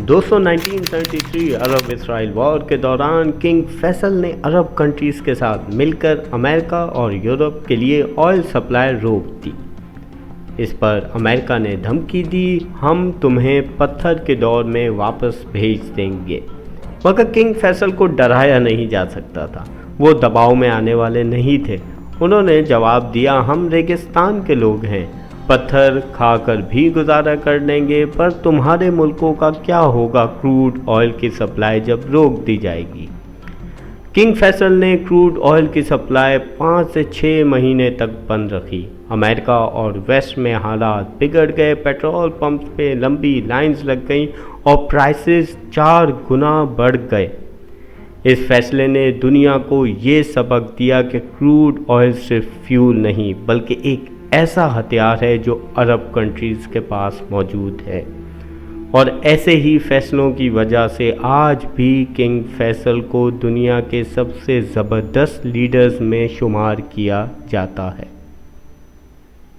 دوستوں 1973 عرب اسرائیل وار کے دوران کنگ فیصل نے عرب کنٹریز کے ساتھ مل کر امریکہ اور یورپ کے لیے آئل سپلائی روک دی۔ اس پر امریکہ نے دھمکی دی، ہم تمہیں پتھر کے دور میں واپس بھیج دیں گے، مگر کنگ فیصل کو ڈرایا نہیں جا سکتا تھا، وہ دباؤ میں آنے والے نہیں تھے۔ انہوں نے جواب دیا، ہم ریگستان کے لوگ ہیں، پتھر کھا کر بھی گزارا کر لیں گے، پر تمہارے ملکوں کا کیا ہوگا کروڈ آئل کی سپلائی جب روک دی جائے گی۔ کنگ فیصل نے کروڈ آئل کی سپلائی 5 سے 6 مہینے تک بند رکھی۔ امریکہ اور ویسٹ میں حالات بگڑ گئے، پیٹرول پمپس پہ لمبی لائنز لگ گئیں اور پرائسز 4 گنا بڑھ گئے۔ اس فیصلے نے دنیا کو یہ سبق دیا کہ کروڈ آئل صرف فیول نہیں بلکہ ایک ایسا ہتھیار ہے جو عرب کنٹریز کے پاس موجود ہے، اور ایسے ہی فیصلوں کی وجہ سے آج بھی کنگ فیصل کو دنیا کے سب سے زبردست لیڈرز میں شمار کیا جاتا ہے۔